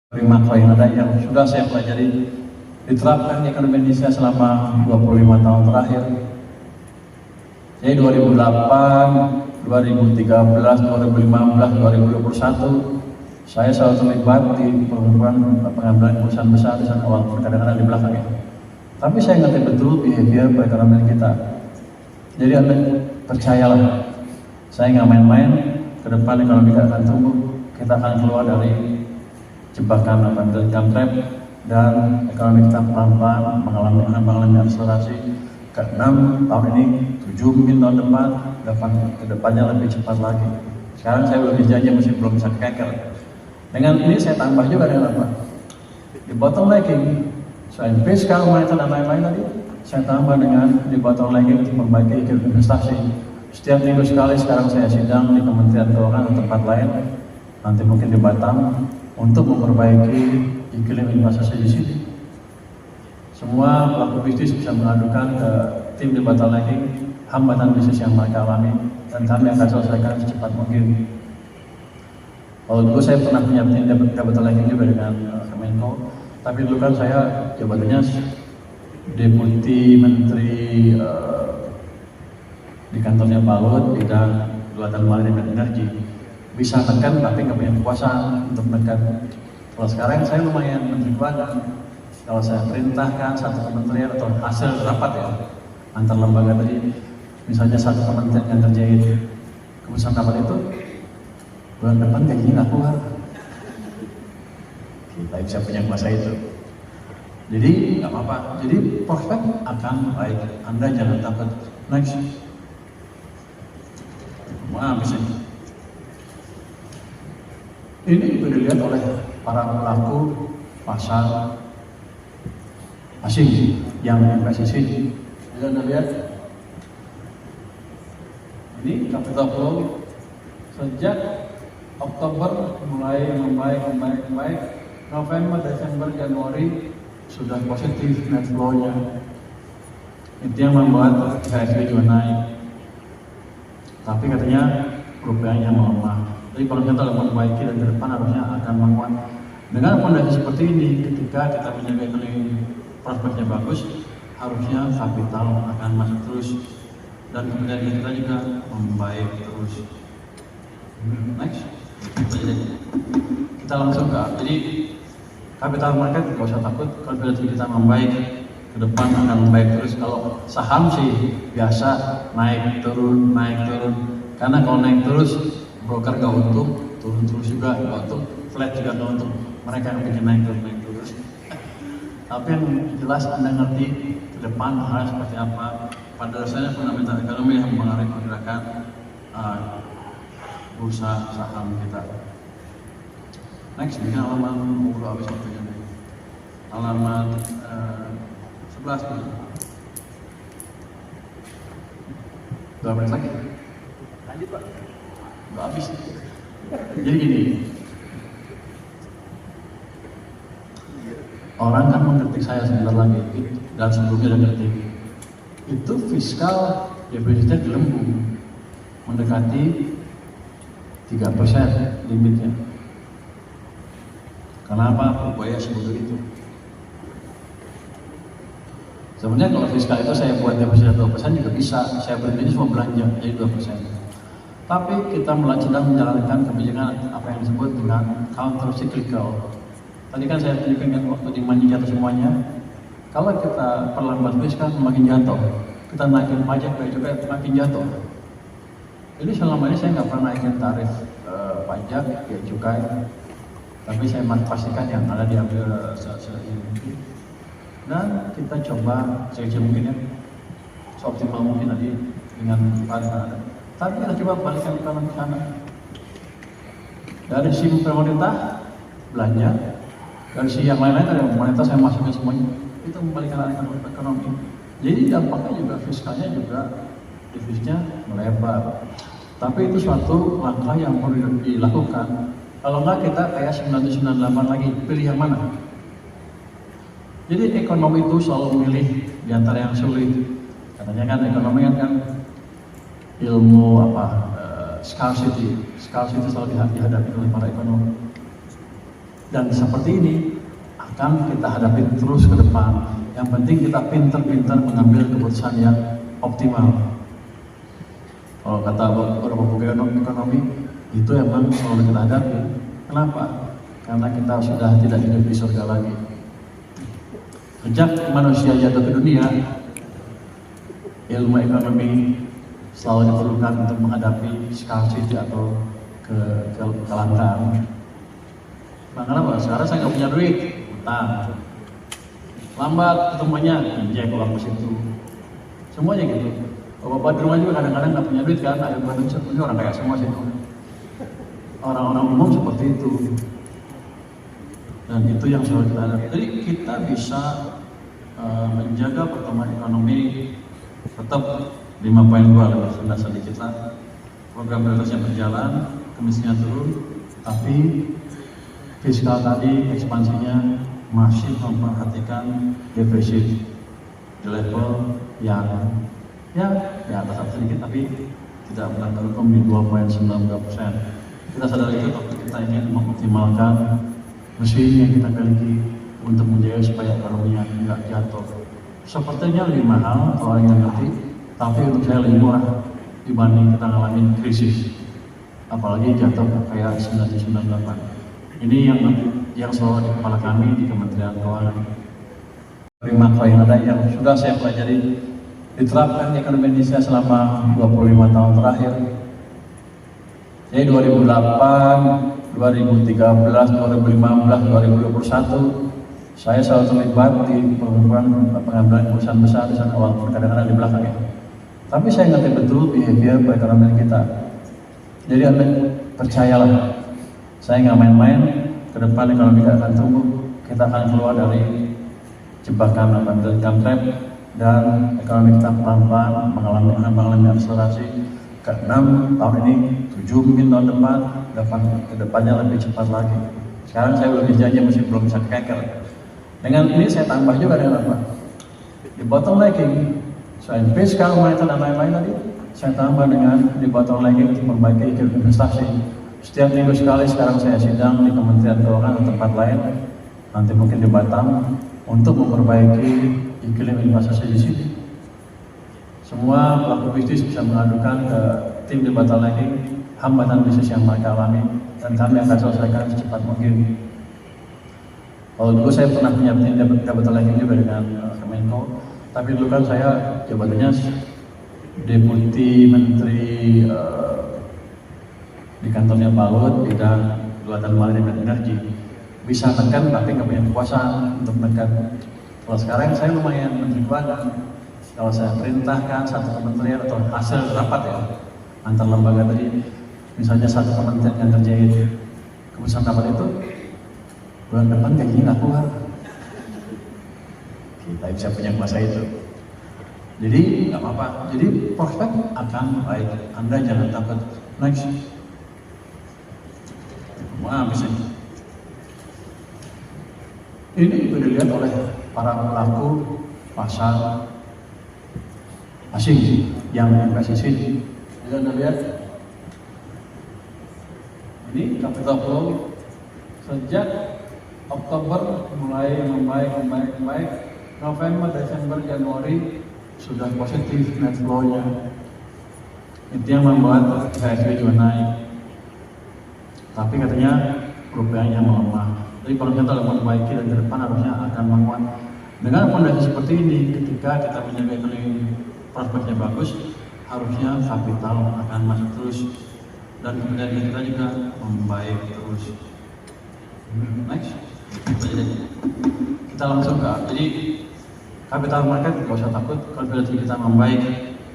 makro yang ada yang sudah saya pelajari diterapkan di ekonomi Indonesia selama 25 tahun terakhir. Jadi 2008, 2013, 2015, 2021 saya selalu terlibat di pengambilan keputusan besar di sana, walaupun kadang-kadang di belakangnya. Tapi saya ngerti betul behavior perekonomian kita. Jadi Anda percayalah, saya nggak main-main. Ke depan ekonomi kita akan tumbuh, kita akan keluar dari jebakan income trap, dan ekonomi kita pelan-pelan mengalami akselerasi. Ke-6 tahun ini, 7 mungkin tahun depan, ke depannya lebih cepat lagi. Sekarang saya belum janji, masih belum bisa keker. Dengan ini saya tambah juga dengan apa? Di bottlenecking, selain fiskal, moneter dan lain-lain tadi, saya tambah dengan di bottlenecking untuk memperbaiki iklim investasi. Setiap minggu sekali sekarang saya sidang di Kementerian Keuangan atau tempat lain, nanti mungkin di Batam, untuk memperbaiki iklim investasi di sini. Semua pelaku bisnis bisa mengadukan ke tim di bottlenecking hambatan bisnis yang mereka alami, dan kami akan selesaikan secepat mungkin. Kalau dulu saya pernah punya tim di bottlenecking juga dengan Kemenko, tapi dulu kan saya jabatannya Deputi Menteri di kantornya Pak Luhut bidang kelautan maritim dan energi. Bisa tekan tapi nggak punya kekuasaan untuk menekan. Kalau sekarang saya lumayan menteri keuangan. Kalau saya perintahkan satu kementerian atau hasil rapat ya antar lembaga tadi, misalnya satu kementerian yang terjadi keputusan rapat itu, bulan depan gajinya nggak keluar, kita bisa punya kuasa itu. Jadi nggak apa-apa. Jadi prospek akan baik. Anda jangan takut. Next. Habis ini juga dilihat oleh para pelaku pasar asing yang investasi. Bisa Anda lihat ini capital flow sejak Oktober mulai membaik, November, Desember, Januari sudah positif net flow-nya. Itu yang membuat IHSG juga naik. Tapi katanya rupiahnya melemah. Jadi kalau kita memperbaiki dan ke depan harusnya akan menguat. Dengan fondasi seperti ini, ketika kita menjaga ekonomi prospeknya bagus, harusnya kapital akan masuk terus dan kemudian kita juga membaik terus. Next, kita langsung ke. Jadi capital market nggak usah takut, kalau kita membaik ke depan akan membaik terus. Kalau saham sih biasa naik turun. Karena kalau naik terus broker gak untung, turun terus juga gak untung, flat juga gak untung. Mereka yang bikin naik terus. Tapi yang jelas Anda ngerti ke depan hal seperti apa. Pada dasarnya fundamental ekonomi yang mengaruhi pergerakan bursa saham kita. Next, ini halaman habis waktunya. Halaman 11 dulu. 2 menit lagi. Lanjut Pak. Udah habis. Jadi gini, orang kan mengkritik saya sebentar lagi, dan sebelumnya udah kritik. Itu fiskal defisitnya gelembung, mendekati 3% limitnya. Kenapa upaya seperti itu? Sebenarnya kalau fiskal itu saya buat defisit 2% juga bisa, saya berhenti semua belanja jadi 2%. Tapi kita sedang menjalankan kebijakan apa yang disebut dengan counter cyclical. Tadi kan saya tunjukkan kan waktu demand jatuh semuanya. Kalau kita perlambat fiskal makin jatuh, kita naikin pajak biaya cukai makin jatuh. Jadi selama ini saya nggak pernah naikin tarif pajak biaya cukai, tapi saya pastikan yang ada diambil se-mungkin. Dan kita coba sekecil mungkin ya, seoptimal mungkin tadi dengan ada. Tapi kita coba balikan ekonomi ke sana. Dari sisi pemerintah belanja, dari sisi yang lain-lain ada pemerintah saya masukin semuanya. Itu membalikan ekonomi. Jadi dampaknya juga fiskalnya juga defisitnya melebar. Tapi itu suatu langkah yang perlu dilakukan. Kalau enggak kita kayak 1998 lagi, pilih yang mana? Jadi ekonomi itu selalu milih di antara yang sulit. Katanya kan ekonomi kan ilmu scarcity selalu dihadapi oleh para ekonom. Dan seperti ini akan kita hadapi terus ke depan. Yang penting kita pintar-pintar mengambil keputusan yang optimal. Kalau kata beberapa buku ekonomi, itu emang selalu kita hadapi. Kenapa? Karena kita sudah tidak hidup di surga lagi. Sejak manusia jatuh ke dunia, ilmu ekonomi selalu diperlukan untuk menghadapi scarcity atau kelangkaan. Kenapa? Sekarang saya nggak punya duit, utang. Lambat ketemunya, pinjam uang ke situ. Semuanya gitu. Bapak di rumah juga kadang-kadang nggak punya duit kan, ada manusia punya orang kayak semua situ. Orang-orang umum seperti itu. Dan itu yang selalu kita hadapi. Jadi kita bisa menjaga pertumbuhan ekonomi tetap 5.2 lebih rendah sedikit lah. Program prioritasnya berjalan, kemiskinan turun, tapi fiskal tadi ekspansinya masih memperhatikan defisit di level yang ya di atas sedikit, tapi tidak benar-benar di 2,92%. Kita sadar itu, tapi kita ingin mengoptimalkan mesin yang kita miliki untuk menjaga supaya ekonominya tidak jatuh. Sepertinya lebih mahal kalau yang ngerti, tapi untuk saya lebih murah dibanding kita ngalamin krisis, apalagi jatuh kayak 1998. Ini yang selalu di kepala kami di Kementerian Keuangan. Makro yang ada yang sudah saya pelajari diterapkan di ekonomi Indonesia selama 25 tahun terakhir. Jadi 2008, 2013, 2015, 2021 saya selalu terlibat di pengambilan keputusan besar di sana, walaupun kadang-kadang di belakang ya. Tapi saya ngerti betul behavior perekonomian kita. Jadi Anda percayalah, saya nggak main-main. Ke depan ekonomi kita akan tumbuh, kita akan keluar dari jebakan income trap, dan ekonomi kita pelan-pelan mengalami akselerasi. Ke-6 tahun ini, 7 mungkin tahun depan, ke depannya lebih cepat lagi. Sekarang saya belum janji, masih belum bisa keker. Dengan ini saya tambah juga dengan apa? Di bottlenecking, selain fiskal, moneter dan lain-lain tadi, saya tambah dengan di bottlenecking untuk memperbaiki iklim investasi. Setiap minggu sekali sekarang saya sidang di Kementerian Keuangan atau tempat lain, nanti mungkin di Batam, untuk memperbaiki iklim investasi di sini. Semua pelaku bisnis bisa mengadukan ke tim di bottlenecking hambatan bisnis yang mereka alami, dan kami akan selesaikan secepat mungkin. Kalau dulu saya pernah punya tim bottlenecking juga dengan Kemenko, tapi dulu kan saya jabatannya Deputi Menteri di kantornya Pak Luhut bidang kelautan maritim dan energi. Bisa tekan tapi nggak punya kekuasaan untuk menekan. Kalau sekarang saya lumayan menteri keuangan. Kalau saya perintahkan satu kementerian atau hasil rapat ya antar lembaga tadi, misalnya satu kementerian yang kerjain keputusan rapat itu, bulan depan gajinya nggak keluar. Kita bisa punya kuasa itu. Jadi nggak apa-apa. Jadi prospek akan baik. Anda jangan takut. Next. Wah, bisa. Ini juga dilihat oleh para pelaku pasar asing yang investasi. Bisa Anda lihat. Ini capital flow sejak Oktober mulai membaik. November, Desember, Januari sudah positif net flow-nya. Itu yang membuat IHSG juga naik. Tapi katanya rupiahnya melemah. Jadi kalau kita memperbaiki dan ke depan harusnya akan menguat. Dengan fondasi seperti ini, ketika kita menjaga ekonomi prospeknya bagus, harusnya kapital akan masuk terus dan kemudian kita juga membaik terus. Next, kita langsung ke. Jadi capital market nggak usah takut, confidence kita membaik,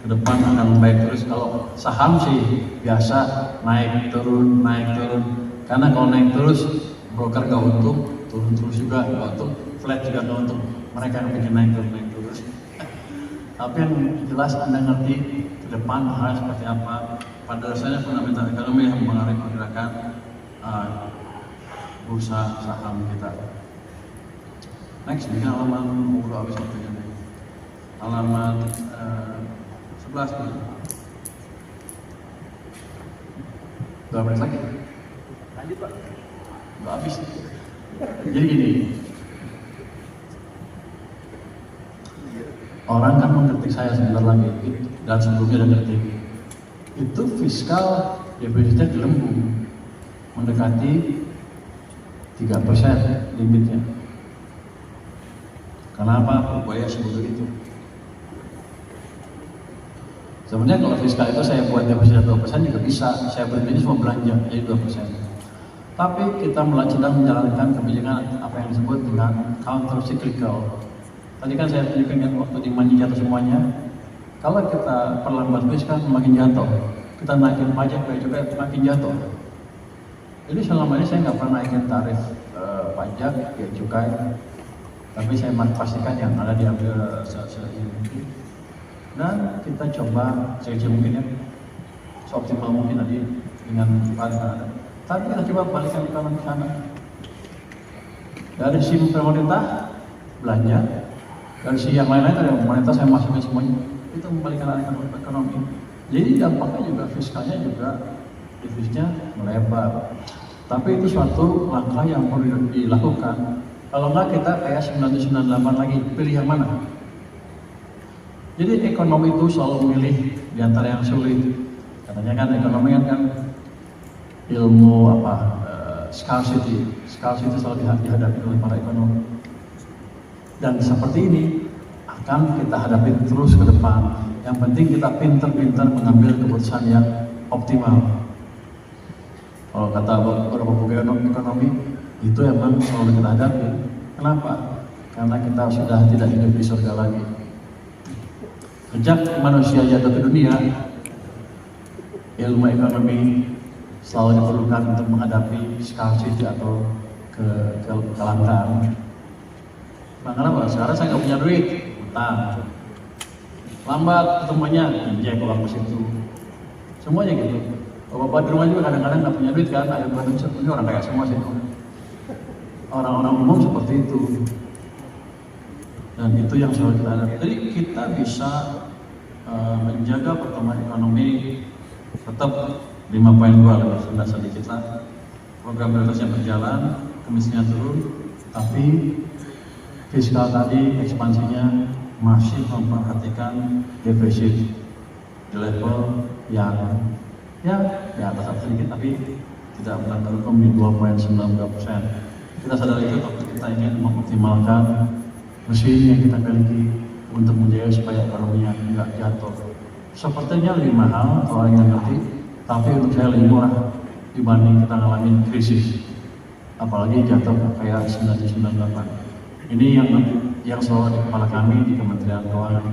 ke depan akan membaik terus. Kalau saham sih biasa naik turun. Karena kalau naik terus broker gak untung, turun terus juga gak untung, flat juga gak untung. Mereka yang bikin naik terus. Tapi yang jelas Anda ngerti ke depan hal seperti apa. Pada dasarnya fundamental ekonomi yang mengaruhi pergerakan bursa saham kita. Next, ini halaman habis waktunya. Halaman 11 nih. 2 menit lagi. Lanjut Pak. Udah habis. Jadi gini, orang kan mengkritik saya sebentar lagi, dan sebelumnya ada kritik. Itu fiskal defisitnya gelembung, mendekati 3% limitnya. Kenapa? Upaya sebetulnya itu. Sebenarnya kalau fiskal itu saya buat defisit 2% juga bisa, saya berhenti semua belanja jadi 2%. Tapi kita sedang menjalankan kebijakan apa yang disebut dengan counter cyclical. Tadi kan saya tunjukkan kan waktu di Manji jatuh semuanya. Kalau kita perlambat fiskal makin jatuh, kita naikin pajak biaya cukai makin jatuh. Jadi selama ini saya nggak pernah naikin tarif pajak biaya cukai, tapi saya pastikan yang ada diambil se-ini mungkin. Dan kita coba sekecil mungkin ya, seoptimal mungkin tadi dengan paling ada. Tapi kita coba balikan ekonomi sana. Dari sisi pemerintah belanja, dari sisi yang lain-lain dari pemerintah saya masukin semuanya. Itu membalikan ekonomi. Jadi dampaknya juga fiskalnya juga defisitnya melebar. Tapi itu suatu langkah yang perlu dilakukan. Kalau enggak kita kayak 1998 lagi, pilih yang mana? Jadi ekonomi itu selalu milih di antara yang sulit. Katanya kan ekonomi kan ilmu scarcity selalu dihadapi oleh para ekonom. Dan seperti ini akan kita hadapi terus ke depan. Yang penting kita pintar-pintar mengambil keputusan yang optimal. Kalau kata beberapa buku ekonomi, itu memang selalu kita hadapi. Kenapa? Karena kita sudah tidak hidup di surga lagi. Sejak manusia jatuh ke dunia, ilmu ekonomi selalu diperlukan untuk menghadapi scarcity atau kelangkaan. Kenapa? Sekarang saya nggak punya duit, utang. Lambat ketemunya, pinjam uang ke situ. Semuanya gitu. Bapak di rumah juga kadang-kadang nggak punya duit kan, ada bantu ini orang kaya semua sih. Orang-orang umum seperti itu. Dan itu yang selalu kita hadapi. Jadi kita bisa menjaga pertumbuhan ekonomi tetap 5,2 lebih rendah sedikit lah. Program prioritasnya berjalan, kemiskinan turun, tapi fiskal tadi ekspansinya masih memperhatikan defisit di level yang ya di atas sedikit, tapi tidak benar-benar di 2,92%. Kita sadar itu, tapi kita ingin mengoptimalkan mesin yang kita miliki untuk menjaga supaya ekonominya tidak jatuh. Sepertinya lebih mahal kalau yang ngerti, tapi untuk saya lebih murah dibanding kita ngalamin krisis, apalagi jatuh kayak 1998. Ini yang selalu di kepala kami di Kementerian Keuangan.